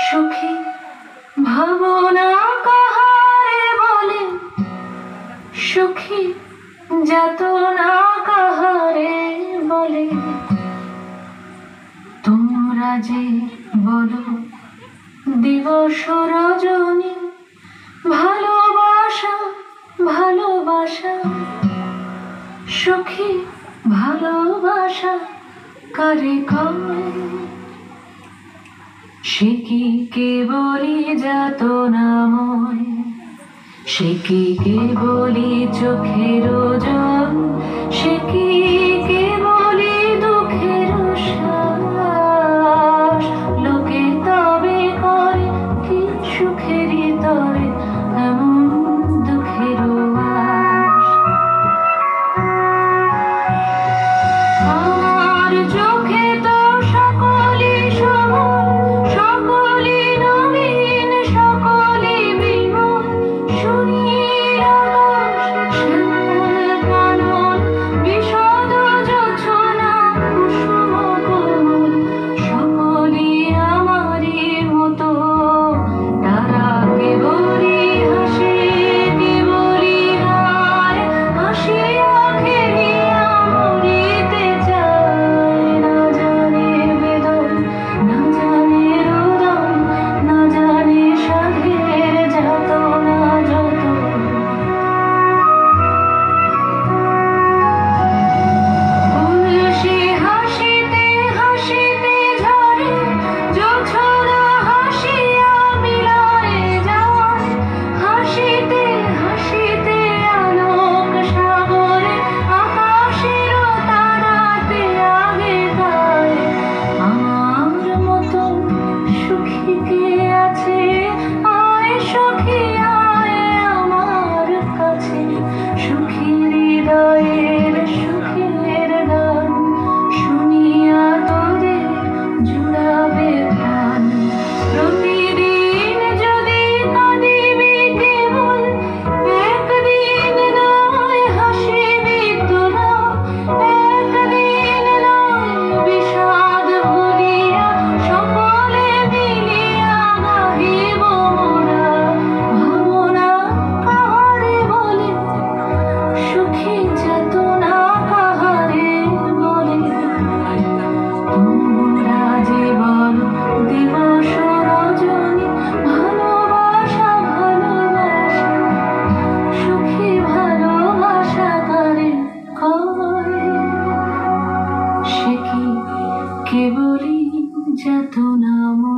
সুখী ভাবনা কাহারে বলে, সুখী যাতনা কাহারে বলে। তোমরা যে বলো দিবস রজনী, ভালোবাসা ভালোবাসা। সুখী ভালোবাসা কারে কয়? সে কি কেবলই যাতনাময়, সে কি কেবলই চোখের জল, সে কি কেবলই দুঃখের শ্বাস। লোকে তবে করে কি সুখেরই তরে এমন দুঃখের আশ। আমার চোখে তো সকলই সমান, সকলই নবীন, সকলই বিমল। সুনীল আকাশ, শ্যামল কানন, বিশদ জোছনা, কুসুম কোমল। সকলই আমারই মতো, তারা কেবলই হাসে, কেবলই গায়। হাসিয়া খেলিয়া মরিতে চায়। না জানে বেদন, না জানে রোদন, না জানে সাধের যাতনা যত। তুলসী হাসিতে হাসিতে ঝরে, জোছনা হাসিয়া বিলায়ে যায়। হাসিতে হাসিতে আলোক সাগরে, আকাশের তারাতে আগে গায়। আমার মতন সুখী কে আছে? আয় সখী আয় আমার কাছে। সুখী হৃদয়ের সুখের গান শুনিয়া তোদের জুড়াবে প্রাণ। প্রতিদিন যদি কাঁদিবি কেবল, একদিন নয় হাসিবি তোরা। একদিন নয় বিষাদ ভুলিয়া, সকলে মিলিয়া গাহিব মোরা। ভাবনা কাহারে বলে, সুখী যাতনা কাহারে বলে। তোমরা যে বলো দিবস রজনী, ভালোবাসা ভালোবাসা। সুখী ভালোবাসা কারে কয়? সে কি কেবলই যাতনাময়।